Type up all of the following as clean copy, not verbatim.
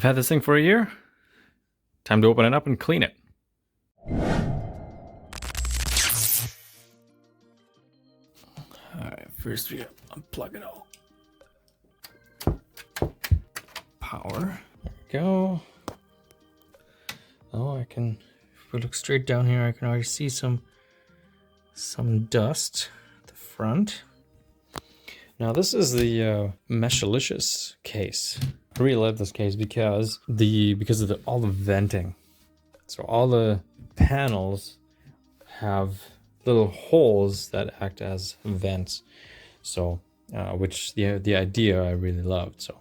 I've had this thing for a year. Time to open it up and clean it. Alright, first we gotta unplug it all. Power. There we go. Oh, if we look straight down here, I can already see some dust at the front. Now this is the Meshalicious case. I really love this case because of all the venting. So all the panels have little holes that act as vents. So which the idea I really loved. So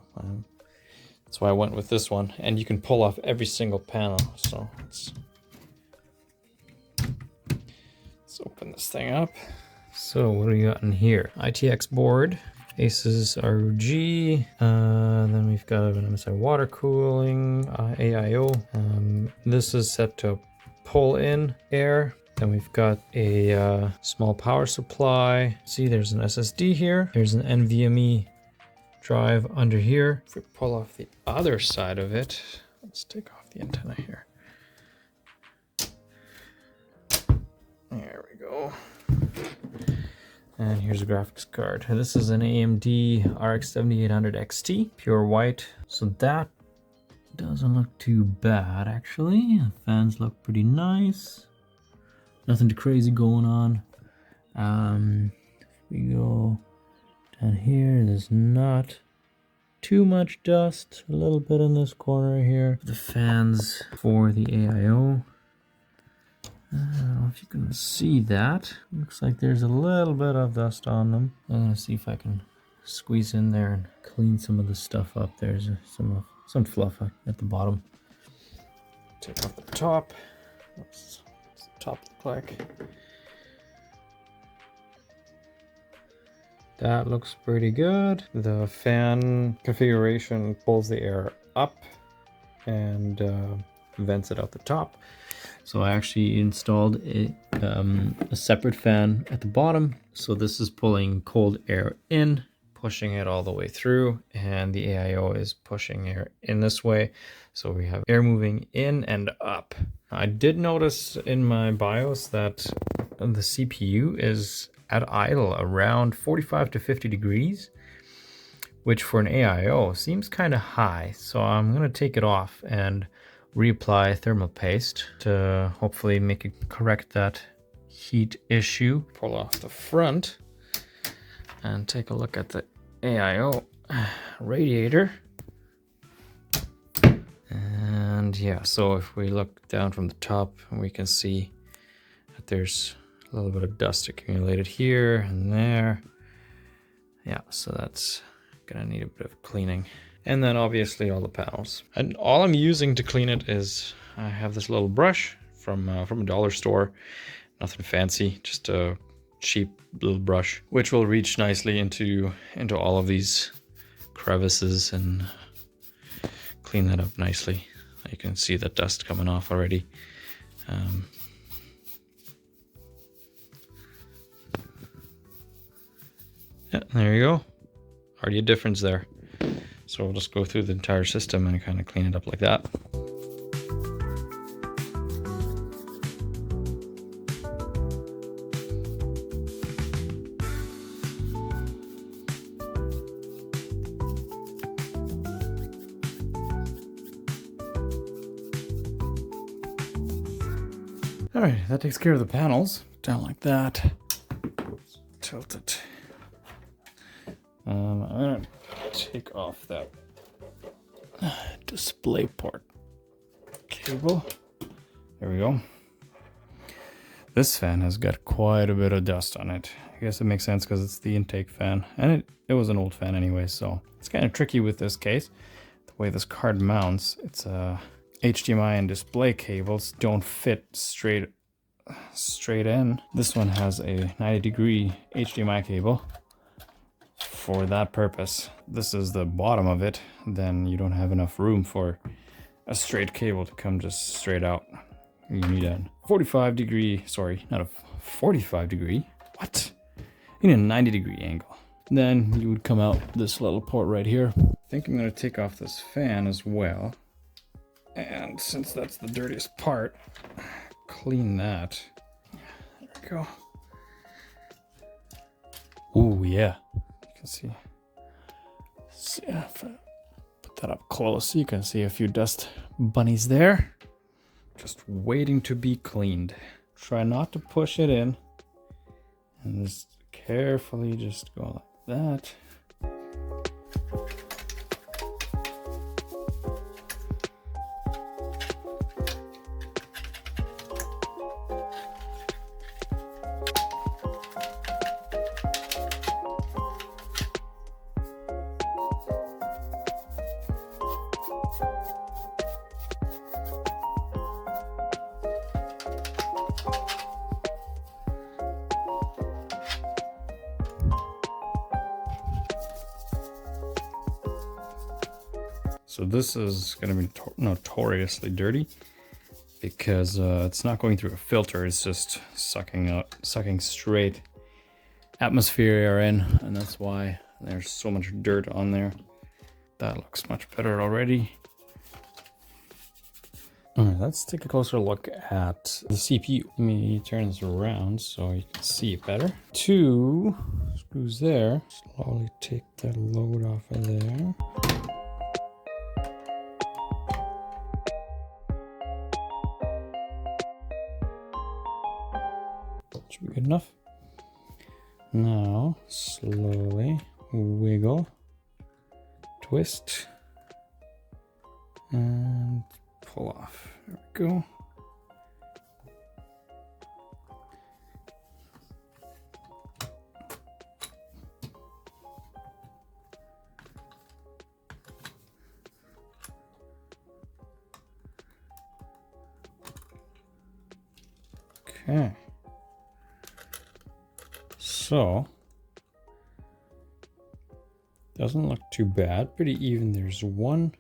that's why I went with this one. And you can pull off every single panel. So let's open this thing up. So what do we got in here? ITX board, Asus ROG, then we've got an MSI water cooling, AIO. This is set to pull in air. Then we've got a small power supply. See, there's an SSD here. There's an NVMe drive under here. If we pull off the other side of it, let's take off the antenna here. There we go. And here's a graphics card. This is an AMD RX 7800 XT, pure white. So that doesn't look too bad, actually. The fans look pretty nice. Nothing too crazy going on. If we go down here, there's not too much dust. A little bit in this corner here. The fans for the AIO. I don't know if you can see that. Looks like there's a little bit of dust on them. I'm gonna see if I can squeeze in there and clean some of the stuff up. There's some fluff at the bottom. Take off the top. What's the top look like? That looks pretty good. The fan configuration pulls the air up and vents it out the top. So I actually installed a separate fan at the bottom. So this is pulling cold air in, pushing it all the way through, and the AIO is pushing air in this way. So we have air moving in and up. I did notice in my BIOS that the CPU is at idle around 45 to 50 degrees, which for an AIO seems kind of high. So I'm gonna take it off and reapply thermal paste to hopefully correct that heat issue. Pull off the front and take a look at the AIO radiator. And yeah, so if we look down from the top, we can see that there's a little bit of dust accumulated here and there. Yeah, so that's gonna need a bit of cleaning. And then obviously all the panels. And all I'm using to clean it is, I have this little brush from a dollar store. Nothing fancy, just a cheap little brush, which will reach nicely into all of these crevices and clean that up nicely. You can see the dust coming off already. Yeah, there you go. Already a difference there. So we'll just go through the entire system and kind of clean it up like that. All right, that takes care of the panels. Down like that. Tilt it. I'm gonna take off that display port cable. There we go. This fan has got quite a bit of dust on it. I guess it makes sense because it's the intake fan, and it was an old fan anyway, so it's kind of tricky with this case. The way this card mounts, it's HDMI and display cables don't fit straight in. This one has a 90-degree HDMI cable. For that purpose, this is the bottom of it, then you don't have enough room for a straight cable to come just straight out. You need a 45-degree, sorry, not a 45-degree, what? You need a 90-degree angle. Then you would come out this little port right here. I think I'm gonna take off this fan as well. And since that's the dirtiest part, clean that. There we go. Ooh, yeah. You can see if I put that up close, you can see a few dust bunnies there. Just waiting to be cleaned. Try not to push it in. And just carefully just go like that. So this is going to be notoriously dirty because it's not going through a filter. It's just sucking straight atmosphere air in, and that's why there's so much dirt on there. That looks much better already. All right, let's take a closer look at the CPU. Let me turn this around so you can see it better. 2 screws there. Slowly take that load off of there. Should be good enough. Now, slowly wiggle, twist, and pull off. There we go. Okay. So, doesn't look too bad, pretty even. There's one,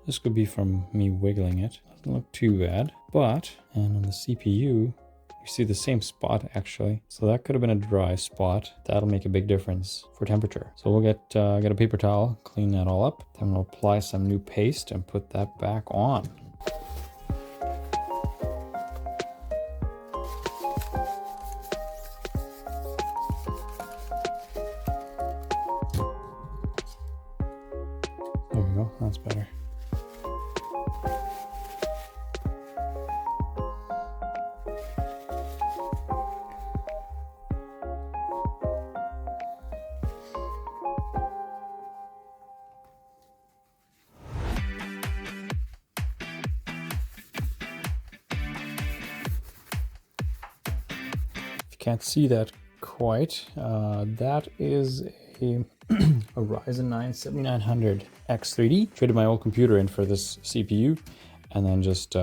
this could be from me wiggling it. Doesn't look too bad, but, and on the CPU, you see the same spot actually. So that could have been a dry spot. That'll make a big difference for temperature. So we'll get a paper towel, clean that all up. Then we'll apply some new paste and put that back on. There we go, that's better. Can't see that quite. That is a Ryzen 9 7900 X3D. Traded my old computer in for this CPU and then just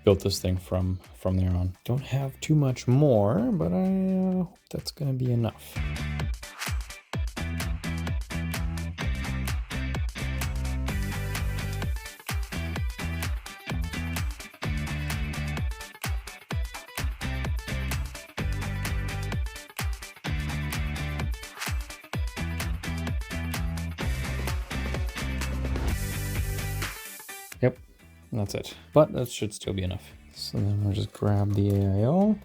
built this thing from there on. Don't have too much more, but I hope that's gonna be enough. Yep, that's it. But that should still be enough. So then we'll just grab the AIO,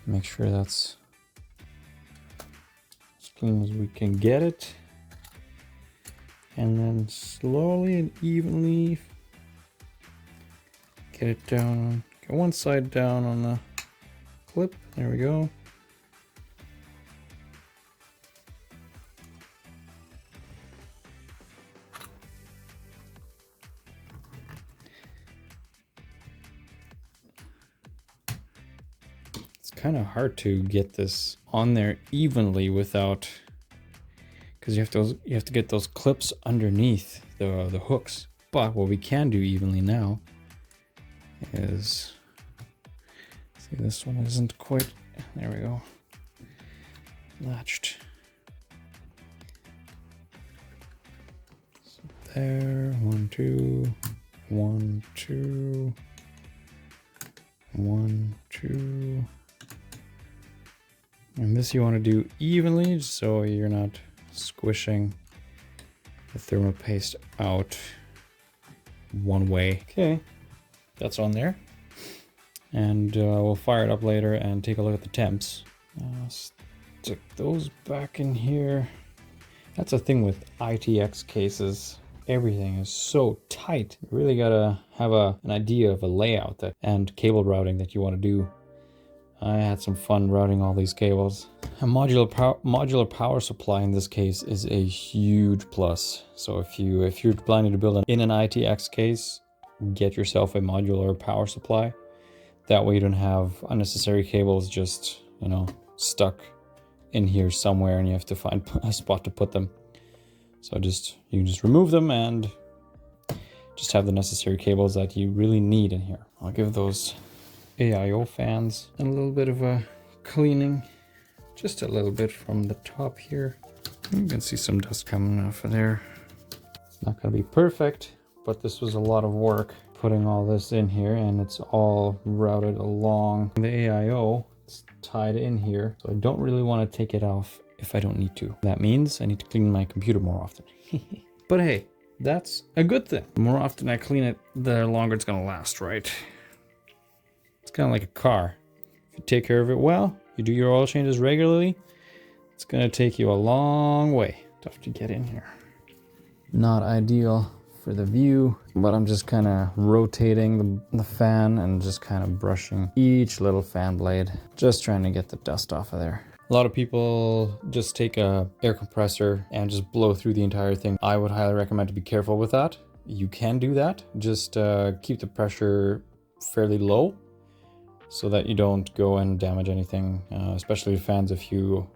make sure that's as clean as we can get it, and then slowly and evenly get it down. Get one side down on the clip. There we go. Kind of hard to get this on there evenly without, because you have to get those clips underneath the hooks. But what we can do evenly now is, see, this one isn't quite, there we go, latched. So there, 1, 2, 1, 2, 1, 2. And this you want to do evenly so you're not squishing the thermal paste out one way. Okay, that's on there. And we'll fire it up later and take a look at the temps. Stick those back in here. That's a thing with ITX cases. Everything is so tight. You really gotta have an idea of a layout and cable routing that you want to do. I had some fun routing all these cables. A modular power supply in this case is a huge plus. So if you're planning to build in an ITX case, get yourself a modular power supply. That way you don't have unnecessary cables just, you know, stuck in here somewhere and you have to find a spot to put them. So you can just remove them and just have the necessary cables that you really need in here. I'll give those AIO fans a little bit of a cleaning, just a little bit from the top here. You can see some dust coming off of there. It's not gonna be perfect, but this was a lot of work putting all this in here, and it's all routed along the AIO. It's tied in here, so I don't really want to take it off if I don't need to. That means I need to clean my computer more often. But hey, that's a good thing. The more often I clean it, the longer it's gonna last, right? It's kind of like a car. If you take care of it well, you do your oil changes regularly, it's gonna take you a long way. Tough to get in here. Not ideal for the view, but I'm just kind of rotating the fan and just kind of brushing each little fan blade, just trying to get the dust off of there. A lot of people just take a air compressor and just blow through the entire thing. I would highly recommend to be careful with that. You can do that, just keep the pressure fairly low so that you don't go and damage anything, especially fans. If you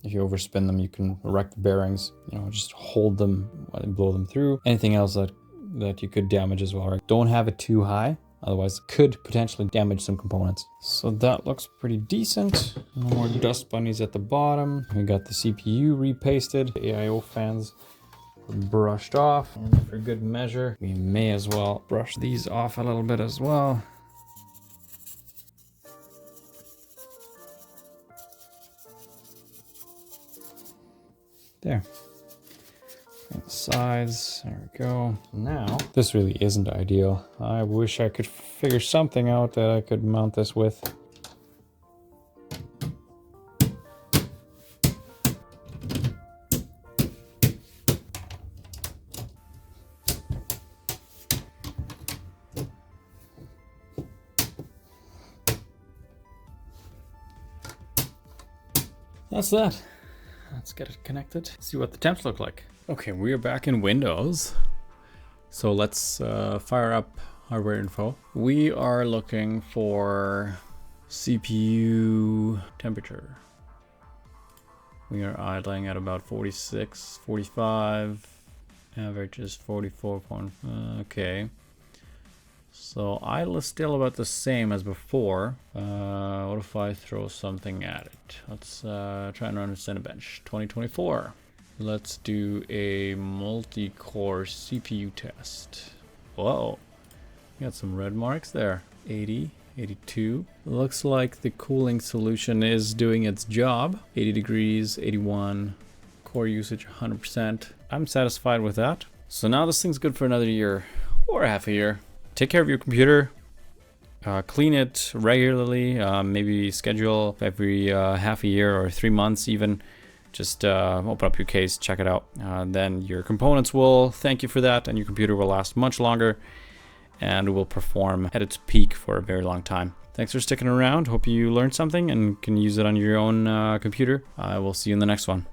overspin them, you can wreck the bearings. You know, just hold them while you blow them through. Anything else that you could damage as well, right? Don't have it too high, otherwise it could potentially damage some components. So that looks pretty decent. No more dust bunnies at the bottom. We got the CPU repasted. The AIO fans brushed off. And for good measure, we may as well brush these off a little bit as well. There. And the sides, there we go. Now, this really isn't ideal. I wish I could figure something out that I could mount this with. That's that. Let's get it connected. See what the temps look like. Okay, we are back in Windows. So let's fire up hardware info. We are looking for CPU temperature. We are idling at about 46, 45. Average is 44. Okay. So idle is still about the same as before. What if I throw something at it? Let's try and run a Cinebench 2024. Let's do a multi-core CPU test. Whoa, got some red marks there. 80, 82. Looks like the cooling solution is doing its job. 80 degrees, 81. Core usage 100%. I'm satisfied with that. So now this thing's good for another year or half a year. Take care of your computer, clean it regularly, maybe schedule every half a year or 3 months even. Just open up your case, check it out. Then your components will thank you for that, and your computer will last much longer and will perform at its peak for a very long time. Thanks for sticking around. Hope you learned something and can use it on your own computer. I will see you in the next one.